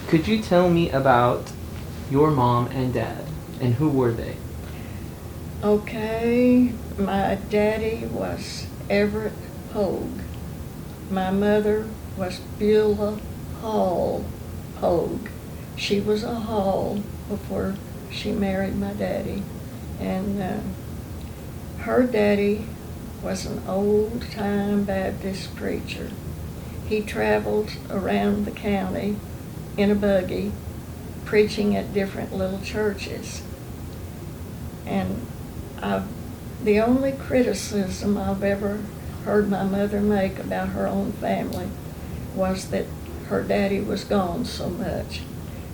Could you tell me about your mom and dad, and who were they? Okay, my daddy was Everett Hogue. My mother was Beulah Hall Hogue. She was a Hall before she married my daddy. And her daddy was an old-time Baptist preacher. He traveled around the county in a buggy, preaching at different little churches. And the only criticism I've ever heard my mother make about her own family was that her daddy was gone so much.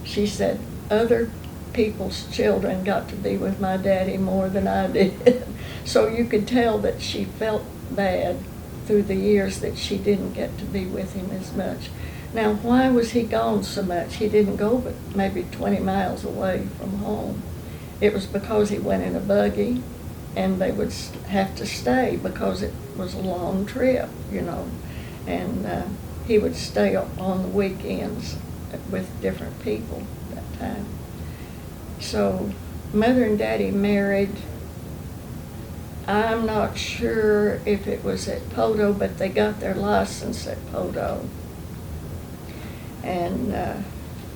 She said other people's children got to be with my daddy more than I did. So you could tell that she felt bad through the years that she didn't get to be with him as much. Now, why was he gone so much? He didn't go but maybe 20 miles away from home. It was because he went in a buggy, and they would have to stay because it was a long trip, and he would stay on the weekends with different people that time. So Mother and Daddy married. I'm not sure if it was at Poto, but they got their license at Poto. And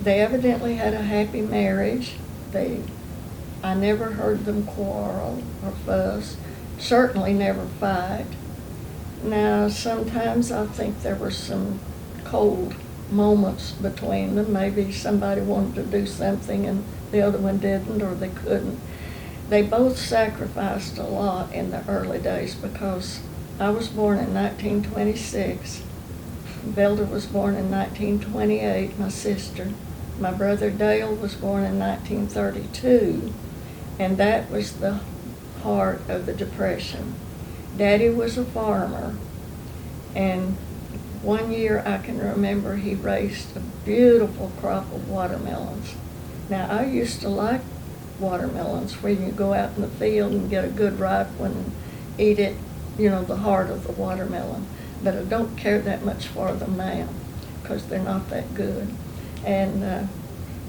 they evidently had a happy marriage. I never heard them quarrel or fuss, certainly never fight. Now, sometimes I think there were some cold moments between them. Maybe somebody wanted to do something and the other one didn't, or they couldn't. They both sacrificed a lot in the early days because I was born in 1926. Velda was born in 1928, my sister. My brother Dale was born in 1932, and that was the heart of the Depression. Daddy was a farmer, and one year I can remember he raised a beautiful crop of watermelons. Now, I used to like watermelons when you go out in the field and get a good ripe one and eat it, the heart of the watermelon. But I don't care that much for them now because they're not that good. And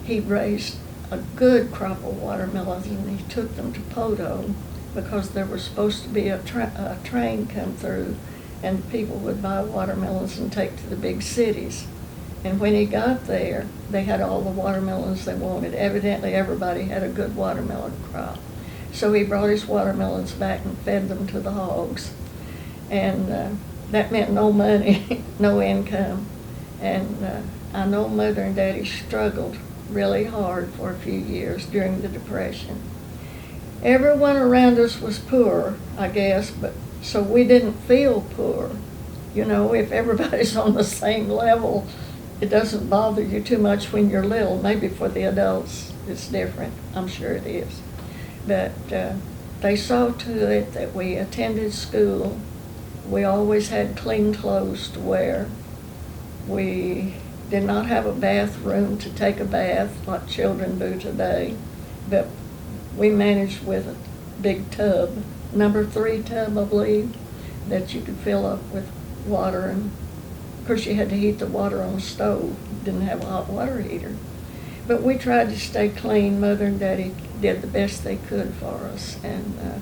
he raised a good crop of watermelons, and he took them to Poto because there was supposed to be a train come through, and people would buy watermelons and take to the big cities. And when he got there, they had all the watermelons they wanted. Evidently, everybody had a good watermelon crop. So he brought his watermelons back and fed them to the hogs. And that meant no money, no income. And I know Mother and Daddy struggled really hard for a few years during the Depression. Everyone around us was poor, I guess, but so we didn't feel poor. If everybody's on the same level, it doesn't bother you too much when you're little. Maybe for the adults it's different. I'm sure it is. But they saw to it that we attended school. We always had clean clothes to wear. We did not have a bathroom to take a bath like children do today, but we managed with a big tub, number 3 tub, I believe, that you could fill up with water. And of course you had to heat the water on the stove. Didn't have a hot water heater. But we tried to stay clean. Mother and Daddy did the best they could for us. And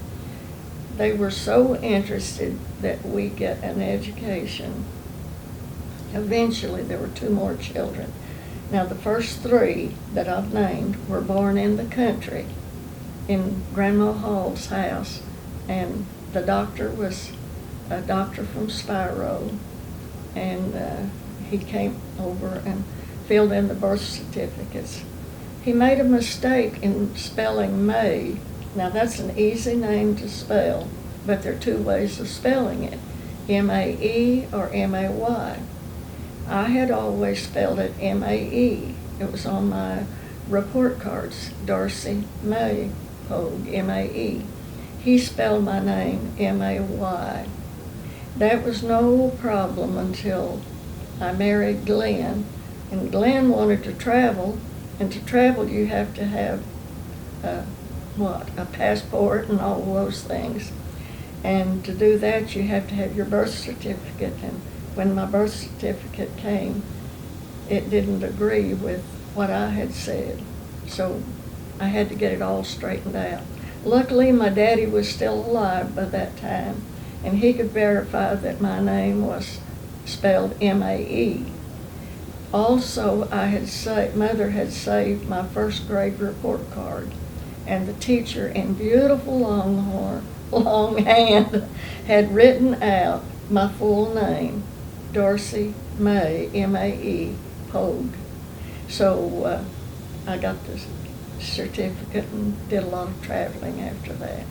they were so interested that we get an education. Eventually there were 2 more children. Now the first 3 that I've named were born in the country, in Grandma Hall's house. And the doctor was a doctor from Spiro, and he came over and filled in the birth certificates. He made a mistake in spelling May. Now that's an easy name to spell, but there are 2 ways of spelling it, M-A-E or M-A-Y. I had always spelled it M-A-E. It was on my report cards, Darcy May Hogue, M-A-E. He spelled my name M-A-Y. That was no problem until I married Glenn, and Glenn wanted to travel, and to travel you have to have a passport and all those things. And to do that you have to have your birth certificate, and when my birth certificate came, it didn't agree with what I had said. So I had to get it all straightened out. Luckily, my daddy was still alive by that time, and he could verify that my name was spelled M-A-E. Also, Mother had saved my first grade report card, and the teacher in beautiful longhand had written out my full name, Dorsey May, M-A-E, Pogue. So I got the certificate and did a lot of traveling after that.